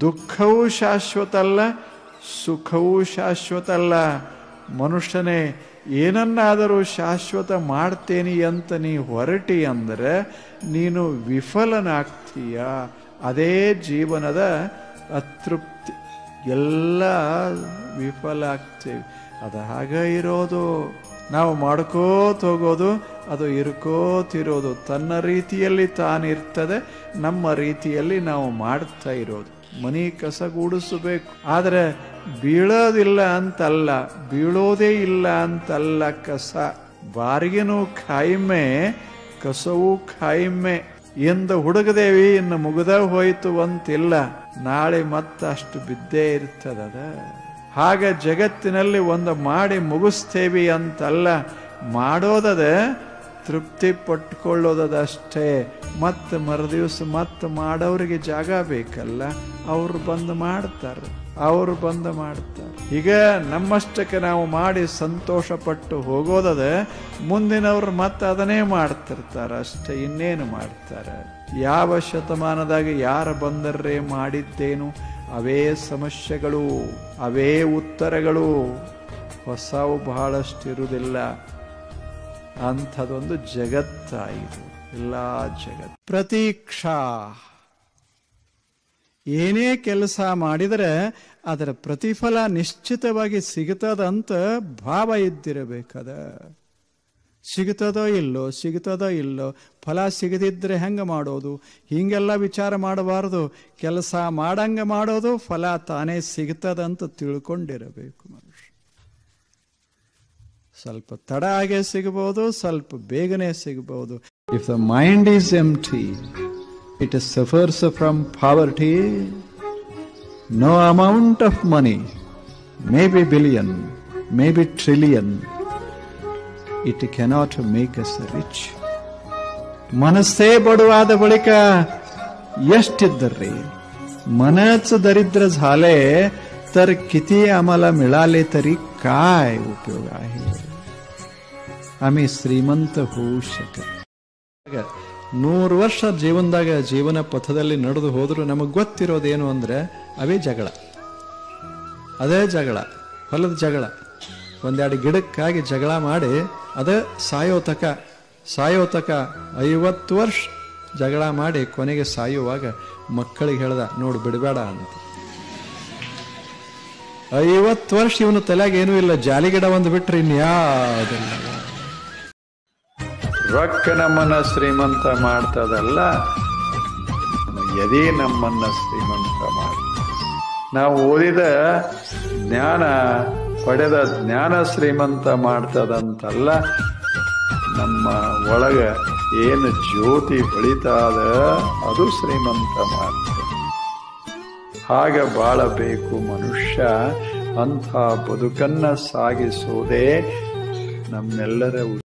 ದುಃಖವೂ ಶಾಶ್ವತ ಅಲ್ಲ, ಸುಖವೂ ಶಾಶ್ವತ ಅಲ್ಲ. ಮನುಷ್ಯನೇ ಏನನ್ನಾದರೂ ಶಾಶ್ವತ ಮಾಡ್ತೇನೆ ಅಂತ ನೀ ಹೊರಟಿ ಅಂದರೆ ನೀನು ವಿಫಲನಾಗ್ತೀಯ. ಅದೇ ಜೀವನದ ಅತೃಪ್ತಿ. ಎಲ್ಲ ವಿಫಲ ಆಗ್ತೀವಿ. ಅದು ಹಾಗೆ ಇರೋದು. ನಾವು ಮಾಡ್ಕೋತ ಹೋಗೋದು, ಅದು ಇರ್ಕೋತಿರೋದು. ತನ್ನ ರೀತಿಯಲ್ಲಿ ತಾನಿರ್ತದೆ, ನಮ್ಮ ರೀತಿಯಲ್ಲಿ ನಾವು ಮಾಡ್ತಾ ಇರೋದು. ಮನೆ ಕಸಗೂಡಿಸಬೇಕು, ಆದರೆ ಬೀಳೋದಿಲ್ಲ ಅಂತಲ್ಲ, ಬೀಳೋದೇ ಇಲ್ಲ ಅಂತಲ್ಲ. ಕಸ ಬಾರಿಗೆನೂ ಖಾಯಿಮೆ, ಕಸವೂ ಖಾಯಿಮೆ ಎಂದು ಹುಡುಗದೇವಿ. ಇನ್ನು ಮುಗಿದ ಹೋಯ್ತು ಅಂತಿಲ್ಲ, ನಾಳೆ ಮತ್ತಷ್ಟು ಬಿದ್ದೇ ಇರ್ತದದ. ಹಾಗ ಜಗತ್ತಿನಲ್ಲಿ ಒಂದು ಮಾಡಿ ಮುಗಿಸ್ತೇವಿ ಅಂತಲ್ಲ, ಮಾಡೋದದ ತೃಪ್ತಿ ಪಟ್ಕೊಳ್ಳೋದಷ್ಟೇ. ಮತ್ತೆ ಮರುದಿವಸ ಮತ್ತೆ ಮಾಡೋರಿಗೆ ಜಾಗ ಬೇಕಲ್ಲ, ಅವ್ರು ಬಂದು ಮಾಡ್ತಾರೆ. ಈಗ ನಮ್ಮಷ್ಟಕ್ಕೆ ನಾವು ಮಾಡಿ ಸಂತೋಷ ಪಟ್ಟು ಹೋಗೋದದ, ಮುಂದಿನವ್ರು ಮತ್ತೆ ಅದನ್ನೇ ಮಾಡ್ತಿರ್ತಾರೆ ಅಷ್ಟೇ, ಇನ್ನೇನು ಮಾಡ್ತಾರೆ. ಯಾವ ಶತಮಾನದಾಗ ಯಾರು ಬಂದರ್ರೆ ಮಾಡಿದ್ದೇನು, ಅವೇ ಸಮಸ್ಯೆಗಳು, ಅವೇ ಉತ್ತರಗಳು. ಹೊಸವು ಬಹಳಷ್ಟು ಇರುವುದಿಲ್ಲ. ಅಂಥದೊಂದು ಜಗತ್ತಾಯಿತು, ಎಲ್ಲ ಜಗತ್ತು. ಪ್ರತೀಕ್ಷಾ, ಏನೇ ಕೆಲಸ ಮಾಡಿದರೆ ಅದರ ಪ್ರತಿಫಲ ನಿಶ್ಚಿತವಾಗಿ ಸಿಗುತ್ತದಂತ ಭಾವ ಇದ್ದಿರಬೇಕದ. ಸಿಗುತ್ತದೋ ಇಲ್ಲೋ, ಫಲ ಸಿಗದಿದ್ದರೆ ಹೆಂಗೆ ಮಾಡೋದು, ಹೀಗೆಲ್ಲ ವಿಚಾರ ಮಾಡಬಾರ್ದು. ಕೆಲಸ ಮಾಡಂಗೆ ಮಾಡೋದು, ಫಲ ತಾನೇ ಸಿಗುತ್ತದಂತ ತಿಳ್ಕೊಂಡಿರಬೇಕು ಮನುಷ್ಯ. ಸ್ವಲ್ಪ ತಡ ಆಗೇ ಸಿಗಬಹುದು, ಸ್ವಲ್ಪ ಬೇಗನೆ ಸಿಗಬಹುದು. If the mind is empty, it suffers from poverty. No amount of money, maybe billion, maybe trillion, it cannot make us rich. ಮನಸ್ಸೇ ಬಡವಾದ ಬಳಿಕ ಎಷ್ಟಿದ್ದರ್ರಿ, मनच दरिद्र झाले तर किती आम्हाला मिळाले तरी काय उपयोग आहे. आम्ही श्रीमंत होऊ शकत. 100 ವರ್ಷ ಜೀವನದಾಗ ಜೀವನ ಪಥದಲ್ಲಿ ನಡೆದು ಹೋದ್ರು ನಮಗೆ ಗೊತ್ತಿರೋದೇನು ಅಂದ್ರೆ ಅದೇ ಜಗಳ, ಹೊಲದ ಜಗಳ. ಒಂದೆರಡು ಗಿಡಕ್ಕಾಗಿ ಜಗಳ ಮಾಡಿ ಅದೇ ಸಾಯೋ ತಕ 50 ವರ್ಷ ಜಗಳ ಮಾಡಿ ಕೊನೆಗೆ ಸಾಯುವಾಗ ಮಕ್ಕಳಿಗೆ ಹೇಳ್ದ, ನೋಡು ಬಿಡಬೇಡ ಅಂತ. 50 ವರ್ಷ ಇವನು ತಲೆಯಾಗ ಏನೂ ಇಲ್ಲ, ಜಾಲಿಗಿಡ ಒಂದು ಬಿಟ್ರೆ ಇನ್ಯಾವುದಿಲ್ಲ. ರೊಕ್ಕ ನಮ್ಮನ್ನ ಶ್ರೀಮಂತ ಮಾಡ್ತದಲ್ಲ, ಎದೆ ನಮ್ಮನ್ನ ಶ್ರೀಮಂತ ಮಾಡ್ತದೆ. ನಾವು ಓದಿದ ಜ್ಞಾನ, ಪಡೆದ ಜ್ಞಾನ ಶ್ರೀಮಂತ ಮಾಡ್ತದಂತಲ್ಲ, ನಮ್ಮ ಒಳಗ ಏನು ಜ್ಯೋತಿ ಹೊಳಿತಾದ ಅದು ಶ್ರೀಮಂತ ಮಾಡ್ತದೆ. ಹಾಗೆ ಬಾಳಬೇಕು ಮನುಷ್ಯ. ಅಂಥ ಬದುಕನ್ನ ಸಾಗಿಸೋದೇ ನಮ್ಮೆಲ್ಲರ